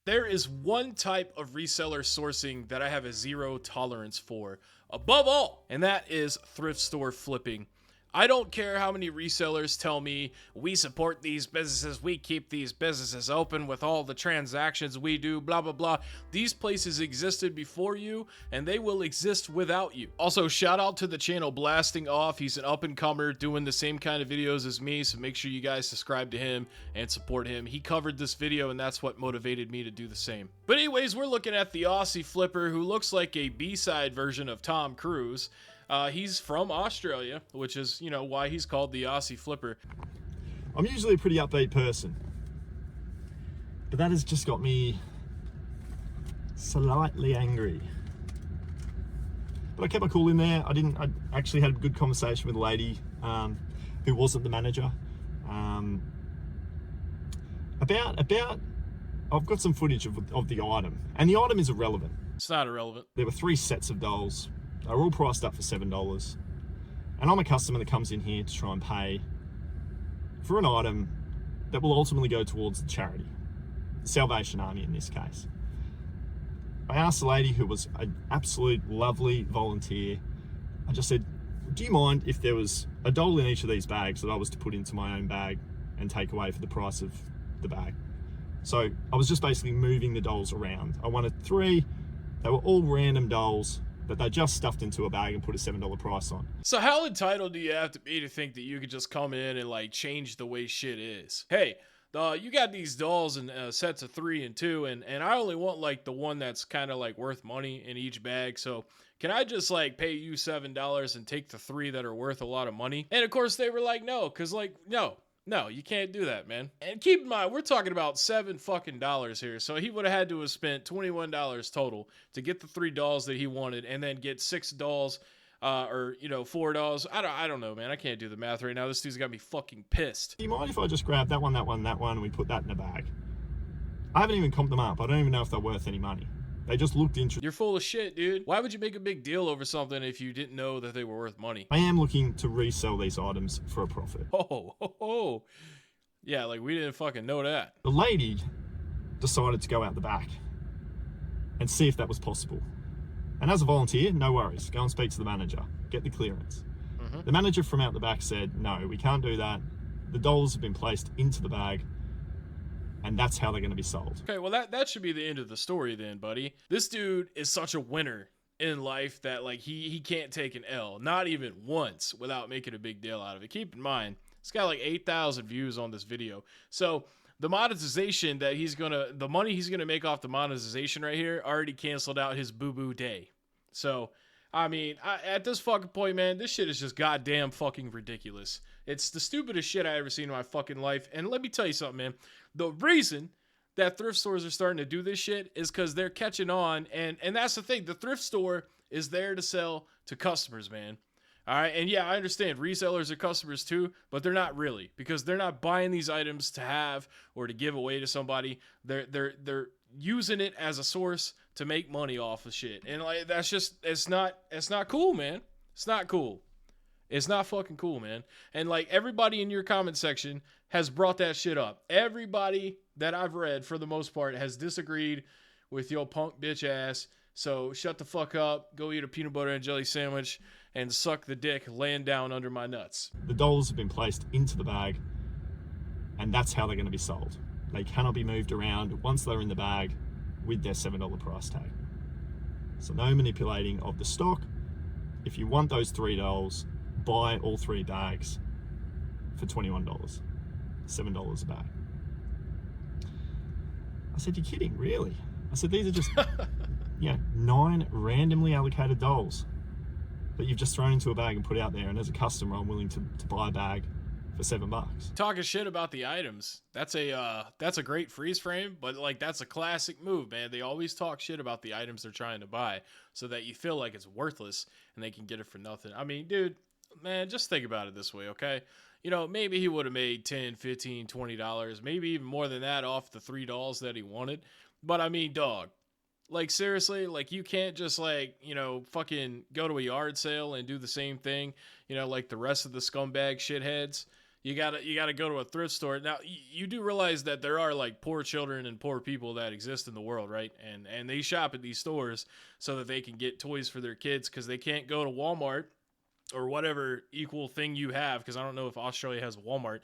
There is one type of reseller sourcing that I have a zero tolerance for, above all, and that is thrift store flipping. I don't care how many resellers tell me we support these businesses, we keep these businesses open with all the transactions we do, blah, blah, blah. These places existed before you, and they will exist without you. Also, shout out to the channel Blasting Off. He's an up-and-comer doing the same kind of videos as me, so make sure you guys subscribe to him and support him. He covered this video, and that's what motivated me to do the same. But anyways, we're looking at the Aussie Flipper, who looks like a B-side version of Tom Cruise. He's from Australia, which is, you know, why he's called the Aussie Flipper. I'm usually a pretty upbeat person, but that has just got me slightly angry. But I kept my cool in there. I actually had a good conversation with a lady who wasn't the manager about I've got some footage of the item, and the item is irrelevant. It's not irrelevant. There were 3 sets of dolls. They were all priced up for $7. And I'm a customer that comes in here to try and pay for an item that will ultimately go towards the charity, the Salvation Army in this case. I asked the lady, who was an absolute lovely volunteer, I just said, do you mind if there was a doll in each of these bags that I was to put into my own bag and take away for the price of the bag? So I was just basically moving the dolls around. I wanted 3, they were all random dolls that they just stuffed into a bag and put a $7 price on. So how entitled do you have to be to think that you could just come in and like change the way shit is? Hey, you got these dolls in sets of 3 and 2, and I only want like the one that's kind of like worth money in each bag. So can I just like pay you $7 and take the 3 that are worth a lot of money? And of course they were like, no, because like, no, you can't do that, man. And keep in mind, we're talking about $7 fucking here. So he would have had to have spent $21 total to get the 3 dolls that he wanted, and then get 6 dolls, or you know, 4 dolls. I don't know, man. I can't do the math right now. This dude's got me fucking pissed. Do you mind if I just grab that one, and we put that in a bag? I haven't even comped them up. I don't even know if they're worth any money. They just looked interesting. You're full of shit, dude. Why would you make a big deal over something if you didn't know that they were worth money? I am looking to resell these items for a profit. Oh. Yeah, like we didn't fucking know that. The lady decided to go out the back and see if that was possible. And as a volunteer, no worries. Go and speak to the manager. Get the clearance. The manager from out the back said, no, we can't do that. The dolls have been placed into the bag, and that's how they're going to be sold. Okay, well that should be the end of the story then, buddy. This dude is such a winner in life that like he can't take an L, not even once, without making a big deal out of it. Keep in mind, it's got like 8,000 views on this video. So the monetization that the money he's gonna make off the monetization right here already canceled out his boo-boo day. So I mean, at this fucking point, man, this shit is just goddamn fucking ridiculous. It's the stupidest shit I ever seen in my fucking life. And let me tell you something, man. The reason that thrift stores are starting to do this shit is because they're catching on. And that's the thing. The thrift store is there to sell to customers, man. All right. And yeah, I understand resellers are customers too, but they're not really, because they're not buying these items to have or to give away to somebody. They're using it as a source to make money off of shit. And like, that's just, it's not cool, man. It's not cool. It's not fucking cool, man. And like everybody in your comment section has brought that shit up. Everybody that I've read, for the most part, has disagreed with your punk bitch ass. So shut the fuck up, go eat a peanut butter and jelly sandwich, and suck the dick laying down under my nuts. The dolls have been placed into the bag, and that's how they're going to be sold. They cannot be moved around once they're in the bag with their $7 price tag. So no manipulating of the stock. If you want those 3 dolls, buy all 3 bags for $21, $7 a bag. I said, you're kidding, really? I said, these are just 9 randomly allocated dolls that you've just thrown into a bag and put out there, and as a customer, I'm willing to buy a bag for $7. Talking shit about the items. That's a great freeze frame, but like that's a classic move, man. They always talk shit about the items they're trying to buy so that you feel like it's worthless and they can get it for nothing. I mean, dude, man, just think about it this way, okay? You know, maybe he would have made $10, $15, $20, maybe even more than that off the 3 dolls that he wanted. But I mean, dog, like seriously, like you can't just like, you know, fucking go to a yard sale and do the same thing, you know, like the rest of the scumbag shitheads. you gotta go to a thrift store. Now you do realize that there are like poor children and poor people that exist in the world, right? And they shop at these stores so that they can get toys for their kids because they can't go to Walmart or whatever equal thing you have, because I don't know if Australia has a Walmart,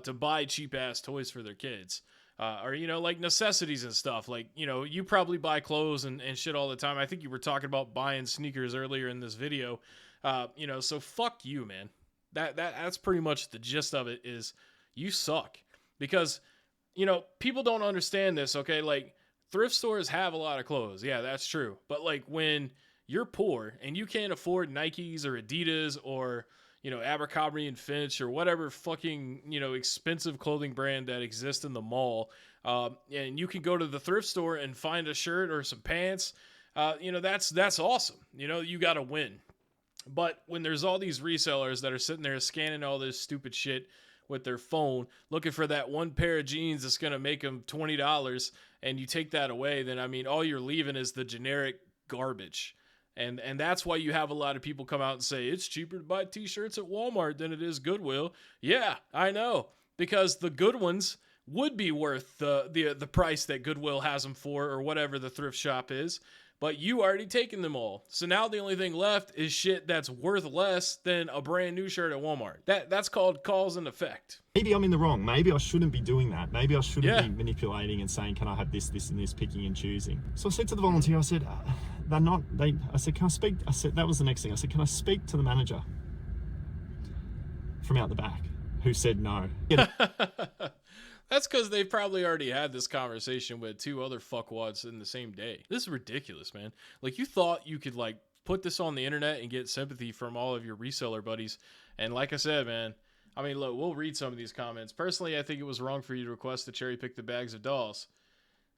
to buy cheap ass toys for their kids. Or, like necessities and stuff. Like, you probably buy clothes and shit all the time. I think you were talking about buying sneakers earlier in this video. So fuck you, man. That's pretty much the gist of it is you suck. Because, people don't understand this, okay? Like, thrift stores have a lot of clothes. Yeah, that's true. But, like, when you're poor and you can't afford Nikes or Adidas or Abercrombie and Finch or whatever fucking, expensive clothing brand that exists in the mall. And you can go to the thrift store and find a shirt or some pants. That's awesome. You got to win. But when there's all these resellers that are sitting there scanning all this stupid shit with their phone, looking for that one pair of jeans that's going to make them $20, and you take that away, then, all you're leaving is the generic garbage. And that's why you have a lot of people come out and say, it's cheaper to buy t-shirts at Walmart than it is Goodwill. Yeah, I know. Because the good ones would be worth the price that Goodwill has them for or whatever the thrift shop is. But you already taken them all. So now the only thing left is shit that's worth less than a brand new shirt at Walmart. That's called cause and effect. Maybe I'm in the wrong. Maybe I shouldn't be doing that. Maybe I shouldn't be manipulating and saying, can I have this, this, and this, picking and choosing. So I said to the volunteer, I said, I said, can I speak? I said, that was the next thing. I said, can I speak to the manager from out the back? Who said no. That's because they probably already had this conversation with two other fuckwads in the same day. This is ridiculous, man. Like, you thought you could, like, put this on the internet and get sympathy from all of your reseller buddies. And like I said, man, look, we'll read some of these comments. Personally, I think it was wrong for you to request to cherry pick the bags of dolls.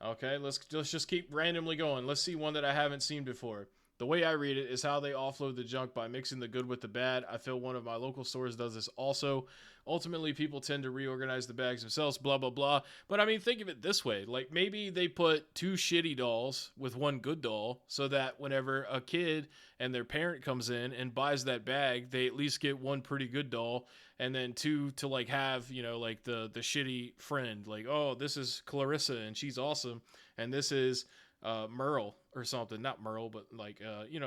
Okay, let's just keep randomly going. Let's see one that I haven't seen before. The way I read it is how they offload the junk by mixing the good with the bad. I feel one of my local stores does this also. Ultimately, people tend to reorganize the bags themselves, blah, blah, blah. But think of it this way. Like, maybe they put two shitty dolls with one good doll so that whenever a kid and their parent comes in and buys that bag, they at least get one pretty good doll and then two to like have, like the shitty friend. Like, oh, this is Clarissa and she's awesome. And this is Merle or something. Not Merle, but like,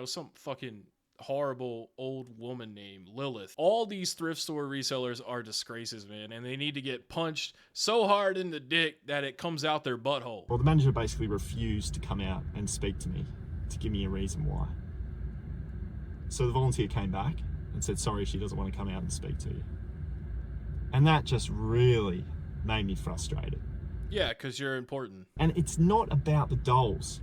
some fucking horrible old woman named Lilith. All these thrift store resellers are disgraces, man, and they need to get punched so hard in the dick that it comes out their butthole. Well, the manager basically refused to come out and speak to me to give me a reason why. So the volunteer came back and said, sorry, she doesn't want to come out and speak to you. And that just really made me frustrated. Yeah, because you're important. And it's not about the dolls.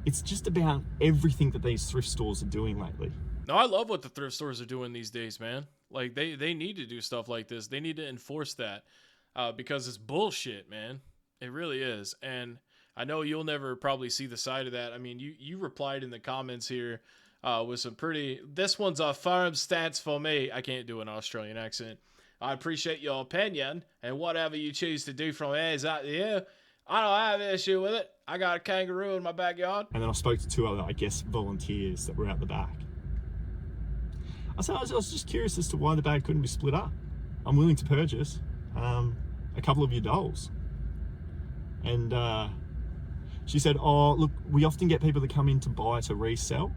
It's just about everything that these thrift stores are doing lately. No, I love what the thrift stores are doing these days, man. Like, they need to do stuff like this. They need to enforce that because it's bullshit, man. It really is. And I know you'll never probably see the side of that. You replied in the comments here with some pretty... This one's a firm stance for me. I can't do an Australian accent. I appreciate your opinion, and whatever you choose to do from here is up to you. I don't have an issue with it. I got a kangaroo in my backyard. And then I spoke to two other, volunteers that were out the back. I was just curious as to why the bag couldn't be split up. I'm willing to purchase a couple of your dolls. And she said, oh, look, we often get people that come in to buy to resell.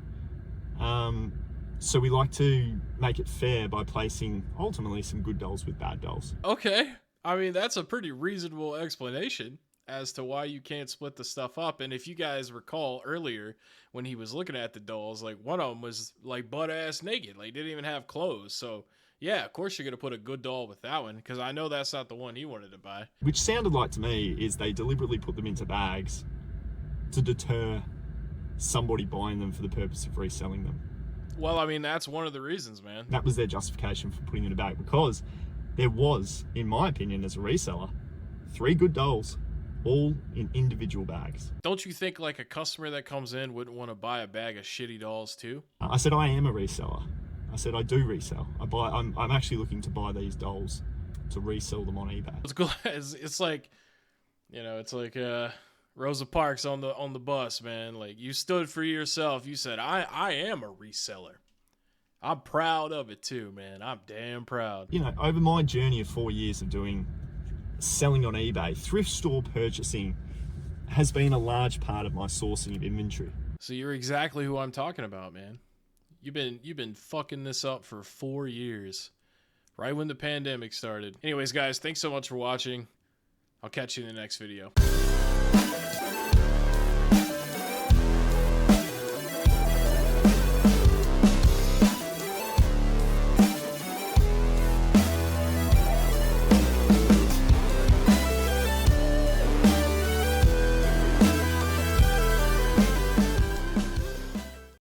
So we like to make it fair by placing, ultimately, some good dolls with bad dolls. Okay. That's a pretty reasonable explanation as to why you can't split the stuff up. And if you guys recall earlier when he was looking at the dolls, like one of them was like butt ass naked, like didn't even have clothes. So yeah, of course you're going to put a good doll with that one, because I know that's not the one he wanted to buy. Which sounded like to me is they deliberately put them into bags to deter somebody buying them for the purpose of reselling them. Well, that's one of the reasons, man. That was their justification for putting it in a bag, because there was, in my opinion, as a reseller, 3 good dolls, all in individual bags. Don't you think like a customer that comes in wouldn't want to buy a bag of shitty dolls too? I said I am a reseller. I said I do resell. I'm actually looking to buy these dolls to resell them on eBay. It's cool. It's like, it's like Rosa Parks on the bus, man. Like, you stood for yourself. You said, I am a reseller. I'm proud of it too, man. I'm damn proud. You know, over my journey of 4 years of doing selling on eBay, thrift store purchasing has been a large part of my sourcing of inventory. So you're exactly who I'm talking about, man. You've been fucking this up for 4 years, right when the pandemic started. Anyways, guys, thanks so much for watching. I'll catch you in the next video.